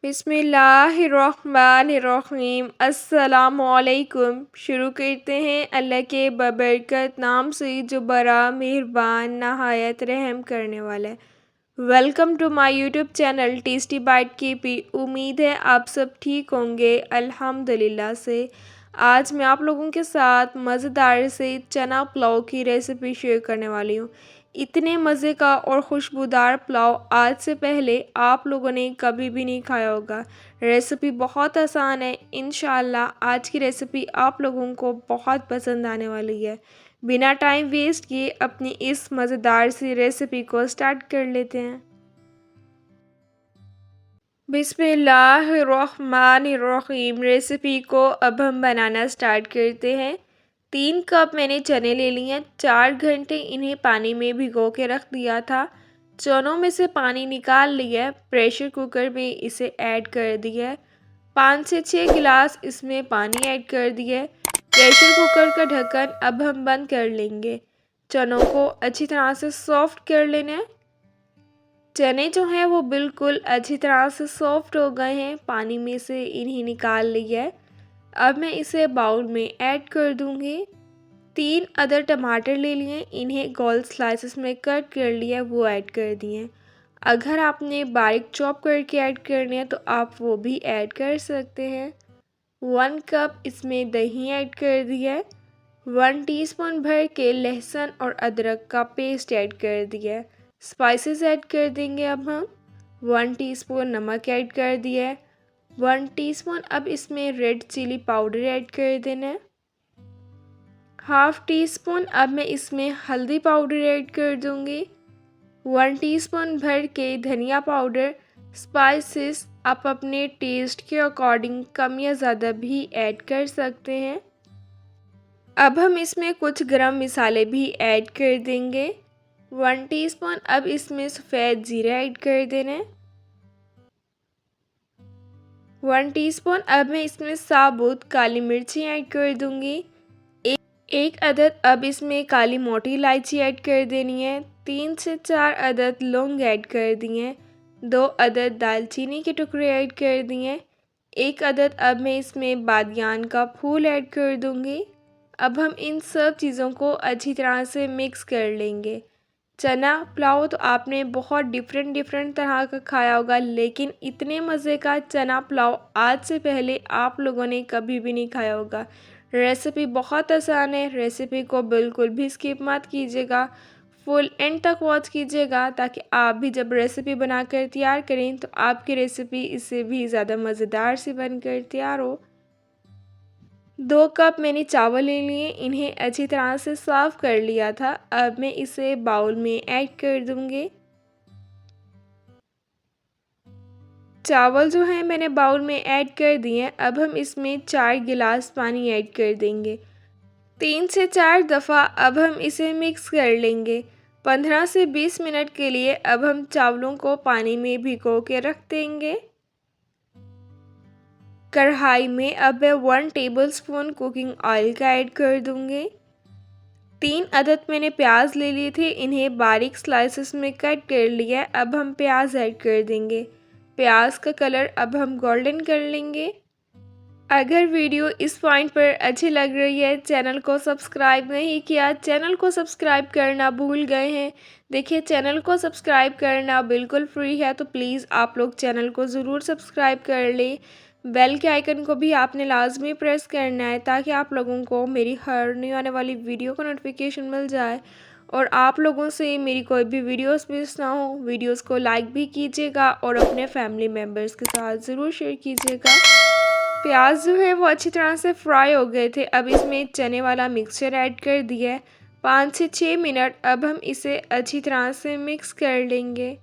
बिस्मिल्लाहिर्रहमानिर्रहीम अस्सलामुअलैकुम। शुरू करते हैं अल्लाह के बबरकत नाम से जो बड़ा मेहरबान नहायत रहम करने वाला है। Welcome to my YouTube channel Tasty Bite KP. उम्मीद है आप सब ठीक होंगे अल्हम्दुलिल्लाह से। आज मैं आप लोगों के साथ मज़ेदार से चना पुलाव की रेसिपी शेयर करने वाली हूँ। इतने मज़े का और खुशबूदार पुलाव आज से पहले आप लोगों ने कभी भी नहीं खाया होगा। रेसिपी बहुत आसान है। इंशाल्लाह आज की रेसिपी आप लोगों को बहुत पसंद आने वाली है। बिना टाइम वेस्ट किए अपनी इस मज़ेदार सी रेसिपी को स्टार्ट कर लेते हैं। बिस्मिल्लाहिर्रहमानिर्रहीम। रेसिपी को अब हम बनाना स्टार्ट करते हैं। 3 कप मैंने चने ले लिए हैं। 4 घंटे इन्हें पानी में भिगो के रख दिया था। चनों में से पानी निकाल लिया है। प्रेशर कुकर में इसे ऐड कर दिया है। 5 से 6 गिलास इसमें पानी ऐड कर दिया है। प्रेशर कुकर का ढक्कन अब हम बंद कर लेंगे। चनों को अच्छी तरह से सॉफ्ट कर लेना है। चने जो हैं वो बिल्कुल अच्छी तरह से सॉफ्ट हो गए हैं। पानी में से इन्हें निकाल लिया है। अब मैं इसे बाउल में ऐड कर दूंगी। 3 अदर टमाटर ले लिए, इन्हें गोल स्लाइसेस में कट कर लिया, वो ऐड कर दिए। अगर आपने बारीक चॉप करके ऐड करने हैं तो आप वो भी ऐड कर सकते हैं। 1 कप इसमें दही ऐड कर दिया है। 1 टीस्पून भर के लहसुन और अदरक का पेस्ट ऐड कर दिया है। स्पाइसेस ऐड कर देंगे अब हम। 1 टीस्पून नमक ऐड कर दिया है। 1 टीस्पून अब इसमें रेड चिली पाउडर ऐड कर देना है। हाफ टी स्पून अब मैं इसमें हल्दी पाउडर ऐड कर दूंगी। 1 टीस्पून भर के धनिया पाउडर। स्पाइसेस आप अपने टेस्ट के अकॉर्डिंग कम या ज़्यादा भी ऐड कर सकते हैं। अब हम इसमें कुछ गरम मसाले भी ऐड कर देंगे। 1 टीस्पून अब इसमें सफ़ेद जीरा ऐड कर देना है। 1 टीस्पून अब मैं इसमें साबुत काली मिर्ची ऐड कर दूंगी। एक अदद अब इसमें काली मोटी इलायची ऐड कर देनी है। 3 से 4 अदद लौंग ऐड कर दिए। 2 अदद दालचीनी के टुकड़े ऐड कर दिए। 1 अदद अब मैं इसमें बादियान का फूल ऐड कर दूंगी। अब हम इन सब चीज़ों को अच्छी तरह से मिक्स कर लेंगे। चना पुलाव तो आपने बहुत डिफरेंट तरह का खाया होगा, लेकिन इतने मज़े का चना पुलाव आज से पहले आप लोगों ने कभी भी नहीं खाया होगा। रेसिपी बहुत आसान है। रेसिपी को बिल्कुल भी स्किप मत कीजिएगा, फुल एंड तक वॉच कीजिएगा ताकि आप भी जब रेसिपी बनाकर तैयार करें तो आपकी रेसिपी इससे भी ज़्यादा मज़ेदार सी बनकर तैयार हो। 2 कप मैंने चावल ले लिए, इन्हें अच्छी तरह से साफ़ कर लिया था। अब मैं इसे बाउल में ऐड कर दूंगी। चावल जो है मैंने बाउल में ऐड कर दिए। अब हम इसमें 4 गिलास पानी ऐड कर देंगे। 3 से 4 दफ़ा अब हम इसे मिक्स कर लेंगे। 15 से 20 मिनट के लिए अब हम चावलों को पानी में भिगो के रख देंगे। कढ़ाई में अब मैं 1 टेबलस्पून कुकिंग ऑयल का ऐड कर दूंगी। 3 अदद मैंने प्याज ले लिए थे, इन्हें बारीक स्लाइसेस में कट कर लिया। अब हम प्याज ऐड कर देंगे। प्याज का कलर अब हम गोल्डन कर लेंगे। अगर वीडियो इस पॉइंट पर अच्छी लग रही है, चैनल को सब्सक्राइब नहीं किया, चैनल को सब्सक्राइब करना भूल गए हैं, देखिए चैनल को सब्सक्राइब करना बिल्कुल फ्री है, तो प्लीज़ आप लोग चैनल को ज़रूर सब्सक्राइब कर लें। बेल के आइकन को भी आपने लाजमी प्रेस करना है ताकि आप लोगों को मेरी हर न्यू आने वाली वीडियो का नोटिफिकेशन मिल जाए और आप लोगों से मेरी कोई भी वीडियोस मिस ना हो। वीडियोस को लाइक भी कीजिएगा और अपने फैमिली मेम्बर्स के साथ ज़रूर शेयर कीजिएगा। प्याज जो है वो अच्छी तरह से फ्राई हो गए थे। अब इसमें चने वाला मिक्सचर ऐड कर दिया है। 5 से 6 मिनट अब हम इसे अच्छी तरह से मिक्स कर लेंगे।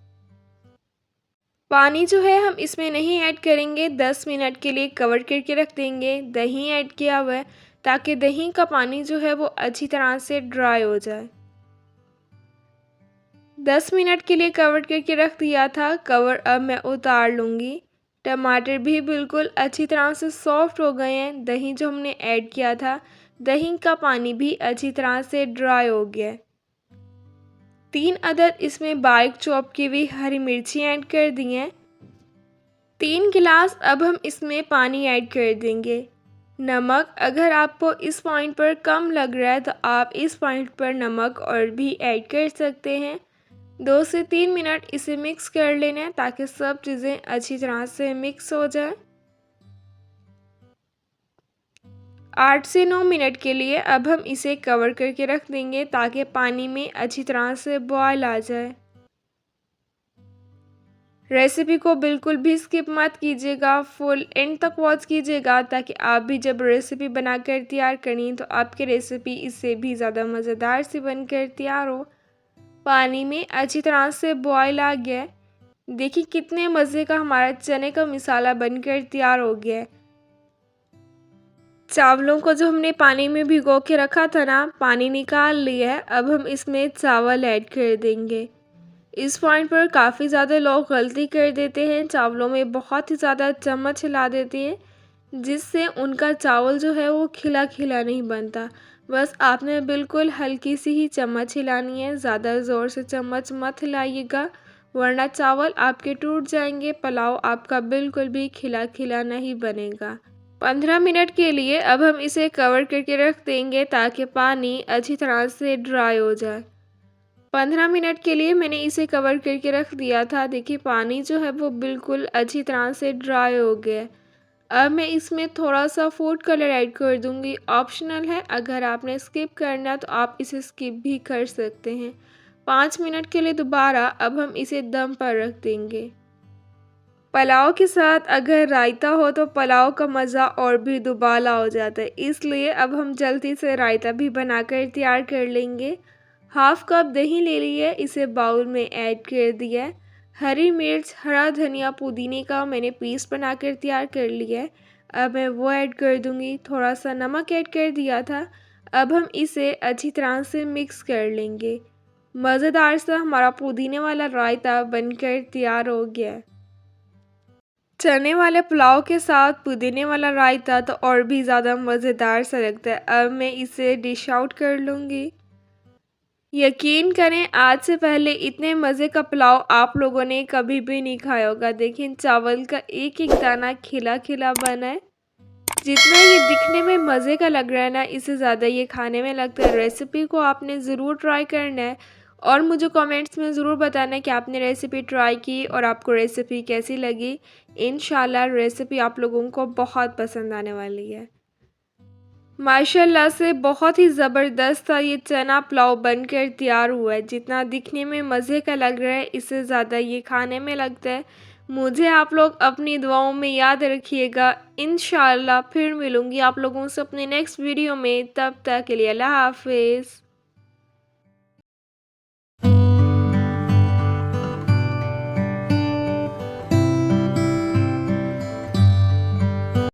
पानी जो है हम इसमें नहीं ऐड करेंगे। 10 मिनट के लिए कवर करके रख देंगे। दही ऐड किया हुआ है ताकि दही का पानी जो है वो अच्छी तरह से ड्राई हो जाए। 10 मिनट के लिए कवर करके रख दिया था। कवर अब मैं उतार लूँगी। टमाटर भी बिल्कुल अच्छी तरह से सॉफ्ट हो गए हैं। दही जो हमने ऐड किया था, दही का पानी भी अच्छी तरह से ड्राई हो गया है। 3 अदद इसमें बारीक चॉप की हुई हरी मिर्ची ऐड कर दी हैं। 3 गिलास अब हम इसमें पानी ऐड कर देंगे। नमक अगर आपको इस पॉइंट पर कम लग रहा है तो आप इस पॉइंट पर नमक और भी ऐड कर सकते हैं। 2 से 3 मिनट इसे मिक्स कर लेना है ताकि सब चीज़ें अच्छी तरह से मिक्स हो जाए। 8 से 9 मिनट के लिए अब हम इसे कवर करके रख देंगे ताकि पानी में अच्छी तरह से बॉयल आ जाए। रेसिपी को बिल्कुल भी स्किप मत कीजिएगा, फुल एंड तक वॉच कीजिएगा ताकि आप भी जब रेसिपी बनाकर तैयार करें तो आपकी रेसिपी इससे भी ज़्यादा मज़ेदार सी बनकर तैयार हो। पानी में अच्छी तरह से बॉयल आ गया है। देखिए कितने मज़े का हमारा चने का मसाला बनकर तैयार हो गया है। चावलों को जो हमने पानी में भिगो के रखा था ना, पानी निकाल लिया है। अब हम इसमें चावल ऐड कर देंगे। इस पॉइंट पर काफ़ी ज़्यादा लोग गलती कर देते हैं, चावलों में बहुत ही ज़्यादा चम्मच हिला देते हैं जिससे उनका चावल जो है वो खिला खिला नहीं बनता। बस आपने बिल्कुल हल्की सी ही चम्मच हिलानी है, ज़्यादा ज़ोर से चम्मच मत हिलाइएगा वरना चावल आपके टूट जाएंगे, पुलाव आपका बिल्कुल भी खिला खिला नहीं बनेगा। 15 मिनट के लिए अब हम इसे कवर करके रख देंगे ताकि पानी अच्छी तरह से ड्राई हो जाए। 15 मिनट के लिए मैंने इसे कवर करके रख दिया था। देखिए पानी जो है वो बिल्कुल अच्छी तरह से ड्राई हो गया है। अब मैं इसमें थोड़ा सा फूड कलर ऐड कर दूंगी, ऑप्शनल है, अगर आपने स्किप करना तो आप इसे स्किप भी कर सकते हैं। 5 मिनट के लिए दोबारा अब हम इसे दम पर रख देंगे। पुलाव के साथ अगर रायता हो तो पुलाव का मज़ा और भी दुबाला हो जाता है, इसलिए अब हम जल्दी से रायता भी बनाकर तैयार कर लेंगे। हाफ कप दही ले लिए, इसे बाउल में ऐड कर दिया है। हरी मिर्च, हरा धनिया, पुदीने का मैंने पीस बनाकर तैयार कर लिया है। अब मैं वो ऐड कर दूंगी। थोड़ा सा नमक ऐड कर दिया था। अब हम इसे अच्छी तरह से मिक्स कर लेंगे। मज़ेदार सा हमारा पुदीने वाला रायता बनकर तैयार हो गया है। चने वाले पुलाव के साथ पुदीने वाला रायता तो और भी ज़्यादा मज़ेदार सा लगता है। अब मैं इसे डिश आउट कर लूँगी। यकीन करें आज से पहले इतने मज़े का पुलाव आप लोगों ने कभी भी नहीं खाया होगा। देखिए चावल का एक एक दाना खिला खिला बना है। जितना ये दिखने में मज़े का लग रहा है ना, इससे ज़्यादा ये खाने में लगता है। रेसिपी को आपने ज़रूर ट्राई करना है और मुझे कमेंट्स में ज़रूर बताना है कि आपने रेसिपी ट्राई की और आपको रेसिपी कैसी लगी। इंशाल्लाह रेसिपी आप लोगों को बहुत पसंद आने वाली है। माशाल्लाह से बहुत ही ज़बरदस्त सा ये चना पुलाव बनकर तैयार हुआ है। जितना दिखने में मज़े का लग रहा है, इससे ज़्यादा ये खाने में लगता है। मुझे आप लोग अपनी दुआओं में याद रखिएगा। इंशाल्लाह फिर मिलूँगी आप लोगों से अपने नेक्स्ट वीडियो में। तब तक के लिए अल्लाह हाफ़िज़।